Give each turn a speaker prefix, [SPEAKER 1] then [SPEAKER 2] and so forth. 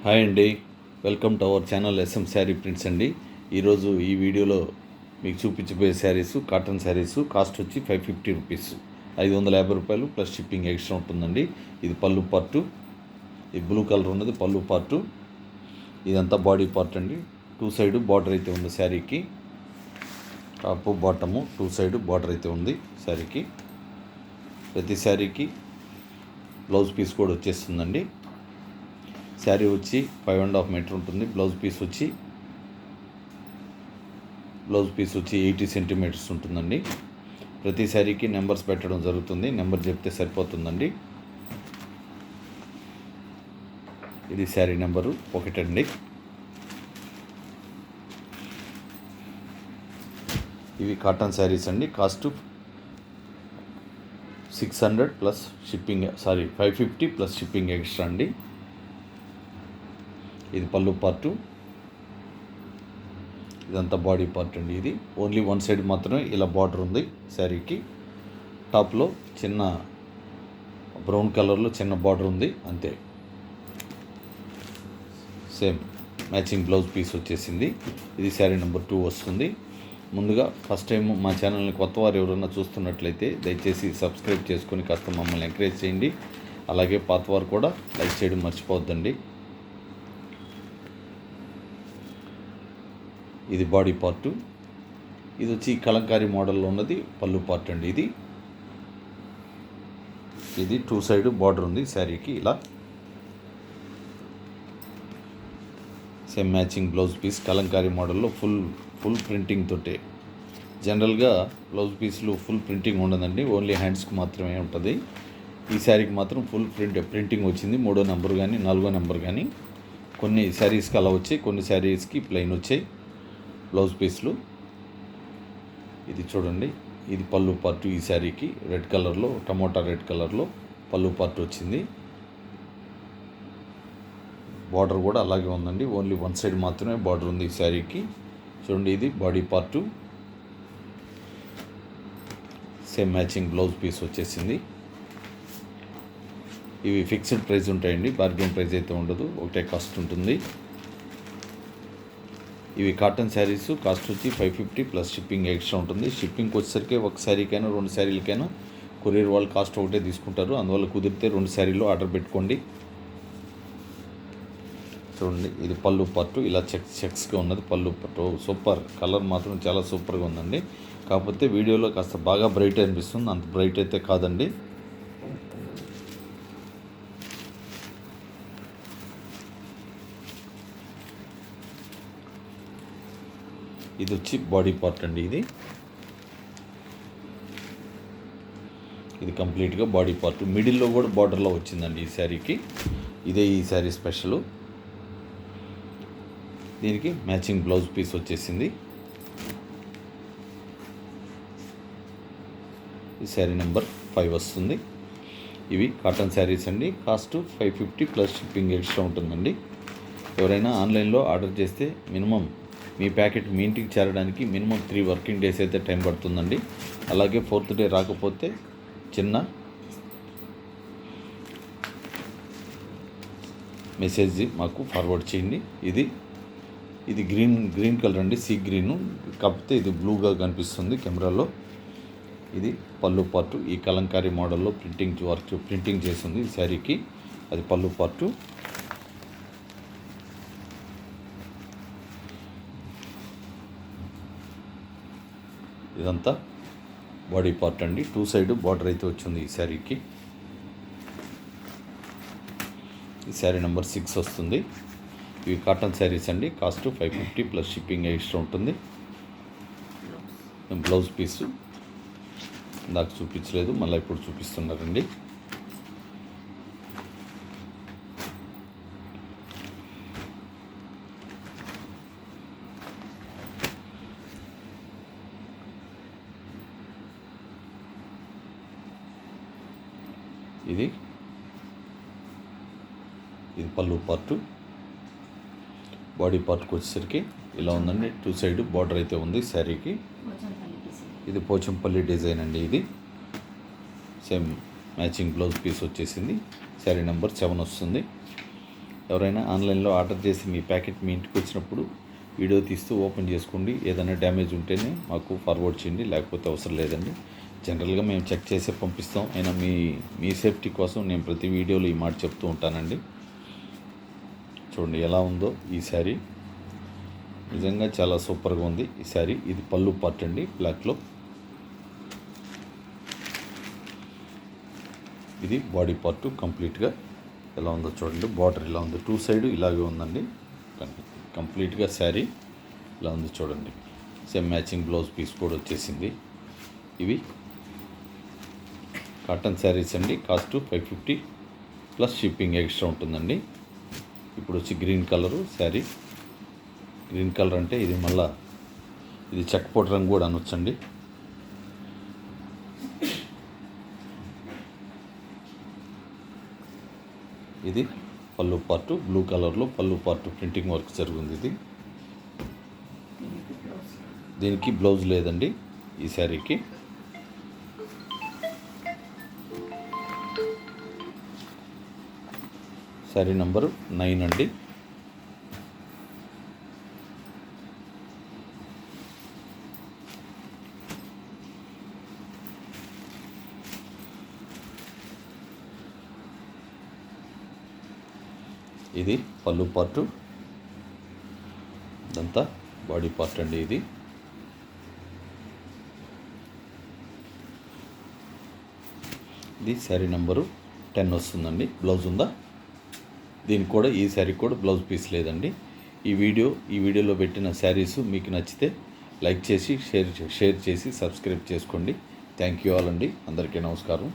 [SPEAKER 1] Hi అండి, welcome to our channel SM sari prints అండి. ఈరోజు ఈ వీడియోలో మీకు చూపించబోయే శారీస్ కాటన్ శారీస్ కాస్ట్ వచ్చి 550 రూపీస్, 550 రూపాయలు ప్లస్ షిప్పింగ్ ఎక్స్ట్రా ఉంటుందండి. ఇది పళ్ళు పార్టు, ఈ బ్లూ కలర్ ఉన్నది పళ్ళు పార్టు, ఇదంతా బాడీ పార్ట్ అండి. 2 సైడ్ బార్డర్ అయితే ఉంది శారీకి, టాప్ బాటము 2 సైడ్ బార్డర్ అయితే ఉంది శారీకి. ప్రతి శారీకి బ్లౌజ్ పీస్ కూడా వచ్చేస్తుందండి. శారీ వచ్చి 5.5 మీటర్ ఉంటుంది. బ్లౌజ్ పీస్ వచ్చి 80 సెంటీమీటర్స్ ఉంటుందండి. ప్రతి శారీకి నెంబర్స్ పెట్టడం జరుగుతుంది, నెంబర్ చెప్తే సరిపోతుందండి. ఇది శారీ నెంబరు 1 అండి. ఇవి కాటన్ శారీస్ అండి. Cost 600 plus shipping, 550 plus shipping extra అండి. ఇది పళ్ళు పార్టు, ఇదంతా బాడీ పార్ట్ అండి. ఇది ఓన్లీ 1 సైడ్ మాత్రమే ఇలా బార్డర్ ఉంది శారీకి. టాప్లో చిన్న బ్రౌన్ కలర్లో చిన్న బార్డర్ ఉంది అంతే. సేమ్ మ్యాచింగ్ బ్లౌజ్ పీస్ వచ్చేసింది. ఇది శారీ నెంబర్ 2 వస్తుంది. ముందుగా ఫస్ట్ టైం మా ఛానల్ని కొత్త వారు ఎవరైనా చూస్తున్నట్లయితే దయచేసి సబ్స్క్రైబ్ చేసుకొని కాస్త మమ్మల్ని ఎంకరేజ్ చేయండి. అలాగే పాత వారు కూడా లైక్ చేయడం మర్చిపోవద్దండి. ఇది బాడీ పార్టు, ఇది వచ్చి కలంకారీ మోడల్లో ఉన్నది పళ్ళు పార్ట్ అండి. ఇది 2 సైడ్ బార్డర్ ఉంది శారీకి. ఇలా same matching blouse piece kalamkari మోడల్లో ఫుల్ ప్రింటింగ్ తోటే. జనరల్గా బ్లౌజ్ పీస్లు ఫుల్ ప్రింటింగ్ ఉండదండి, ఓన్లీ హ్యాండ్స్కి మాత్రమే ఉంటుంది. ఈ శారీకి మాత్రం ఫుల్ ప్రింటింగ్ వచ్చింది. 3వ నెంబర్ కానీ 4వ నెంబర్ కానీ. కొన్ని శారీస్కి అలా వచ్చాయి, కొన్ని శారీస్కి ప్లెయిన్ వచ్చాయి బ్లౌజ్ పీస్లు. ఇది చూడండి, ఇది పళ్ళు పార్టు. ఈ శారీకి రెడ్ కలర్లో, టమోటా రెడ్ కలర్లో పళ్ళు పార్టు వచ్చింది. బార్డర్ కూడా అలాగే ఉందండి, ఓన్లీ 1 సైడ్ మాత్రమే బార్డర్ ఉంది ఈ శారీకి. చూడండి, ఇది body part. Same matching blouse piece వచ్చేసింది. ఇవి ఫిక్స్డ్ ప్రైస్ ఉంటాయండి, బార్గెన్ ప్రైస్ అయితే ఉండదు, ఒకటే కాస్ట్ ఉంటుంది. ఇవి కాటన్ శారీస్. కాస్ట్ వచ్చి 550 ప్లస్ షిప్పింగ్ ఎక్స్ట్రా ఉంటుంది. షిప్పింగ్కి వచ్చేసరికి ఒక శారీకైనా 2 శారీలకైనా కొరియర్ వాళ్ళు కాస్ట్ ఒకటే తీసుకుంటారు. అందువల్ల కుదిరితే 2 శారీలు ఆర్డర్ పెట్టుకోండి. చూడండి, ఇది పళ్ళు పట్టు, ఇలా చెక్స్గా ఉన్నది పళ్ళు పట్టు. సూపర్ కలర్ మాత్రం చాలా సూపర్గా ఉందండి. కాకపోతే వీడియోలో కాస్త బాగా బ్రైట్ అనిపిస్తుంది, అంత బ్రైట్ అయితే కాదండి. ఇది వచ్చి బాడీ పార్ట్ అండి. ఇది కంప్లీట్గా బాడీ పార్ట్. మిడిల్లో కూడా బార్డర్లో వచ్చిందండి ఈ శారీకి. ఇదే ఈ శారీ స్పెషల్. దీనికి మ్యాచింగ్ బ్లౌజ్ పీస్ వచ్చేసింది. ఈ శారీ నెంబర్ 5 వస్తుంది. ఇవి కాటన్ శారీస్ అండి. కాస్ట్ 550 ప్లస్ షిప్పింగ్ ఎక్స్ట్రా ఉంటుందండి. ఎవరైనా ఆన్లైన్లో ఆర్డర్ చేస్తే మినిమం మీ ప్యాకెట్ మీ ఇంటికి చేరడానికి మినిమం 3 వర్కింగ్ డేస్ అయితే టైం పడుతుందండి. అలాగే 4th డే రాకపోతే చిన్న మెసేజ్ మాకు ఫార్వర్డ్ చేయండి. ఇది గ్రీన్ కలర్ అండి, సీ గ్రీను. కాకపోతే ఇది బ్లూగా కనిపిస్తుంది కెమెరాలో. ఇది పళ్ళు పార్టు. ఈ కలంకారీ మోడల్లో ప్రింటింగ్ చేసింది ఈ శారీకి. అది పళ్ళు పార్టు. ఇదంతా బాడీ పార్ట్ అండి. 2 సైడ్ బార్డర్ అయితే వచ్చింది ఈ శారీకి. ఈ శారీ నెంబర్ 6 వస్తుంది. ఇవి కాటన్ శారీస్ అండి. కాస్ట్ 550 ప్లస్ షిప్పింగ్ ఎక్స్ట్రా ఉంటుంది. బ్లౌజ్ పీసు నాకు చూపించలేదు, మళ్ళీ ఇప్పుడు చూపిస్తున్నారండి. ఇది పళ్ళు పార్టు. బాడీ పార్ట్కి వచ్చేసరికి ఇలా ఉందండి. 2 సైడ్ బార్డర్ అయితే ఉంది శారీకి. ఇది పోచంపల్లి డిజైన్ అండి. ఇది సేమ్ మ్యాచింగ్ బ్లౌజ్ పీస్ వచ్చేసింది. శారీ నెంబర్ 7 వస్తుంది. ఎవరైనా ఆన్లైన్లో ఆర్డర్ చేసి మీ ప్యాకెట్ మీ ఇంటికి వచ్చినప్పుడు వీడియో తీస్తూ ఓపెన్ చేసుకోండి. ఏదైనా డ్యామేజ్ ఉంటేనే మాకు ఫార్వర్డ్ చేయండి, లేకపోతే అవసరం లేదండి. జనరల్గా మేము చెక్ చేసే పంపిస్తాం. అయినా మీ సేఫ్టీ కోసం నేను ప్రతి వీడియోలో ఈ మాట చెప్తూ ఉంటానండి. చూడండి ఎలా ఉందో ఈ శారీ. నిజంగా చాలా సూపర్గా ఉంది ఈ శారీ. ఇది పళ్ళు పార్ట్ అండి, బ్లాక్లో. ఇది బాడీ పార్ట్ కంప్లీట్గా ఎలా ఉందో చూడండి. బార్డర్ ఇలా ఉంది, 2 సైడ్ ఇలాగే ఉందండి. కంప్లీట్గా శారీ ఇలా ఉంది చూడండి. సేమ్ మ్యాచింగ్ బ్లౌజ్ పీస్ కూడా వచ్చేసింది. ఇవి కాటన్ శారీస్ అండి. కాస్ట్ 550 ప్లస్ షిప్పింగ్ ఎక్స్ట్రా ఉంటుందండి. ఇప్పుడు వచ్చి green colour sari. Green colour అంటే ఇది మళ్ళా ఇది చెక్కపొడి రంగు కూడా అనొచ్చండి. ఇది పళ్ళు పార్టు, బ్లూ కలర్లో పళ్ళు పార్టు ప్రింటింగ్ వర్క్ జరుగుతుంది. ఇది దీనికి బ్లౌజ్ లేదండి ఈ శారీకి. శారీ నంబరు 9 అండి. ఇది పళ్ళు పార్టు, ఇదంతా బాడీ పార్ట్ అండి. ఇది శారీ నెంబరు 10 వస్తుందండి. బ్లౌజ్ ఉందా? దీనికి కూడా ఈ శారీకి కూడా బ్లౌజ్ పీస్ లేదండి. ఈ వీడియోలో పెట్టిన శారీస్ మీకు నచ్చితే లైక్ చేసి షేర్ చేసి సబ్స్క్రైబ్ చేసుకోండి. థ్యాంక్ యూ ఆల్ అండి. అందరికీ నమస్కారం.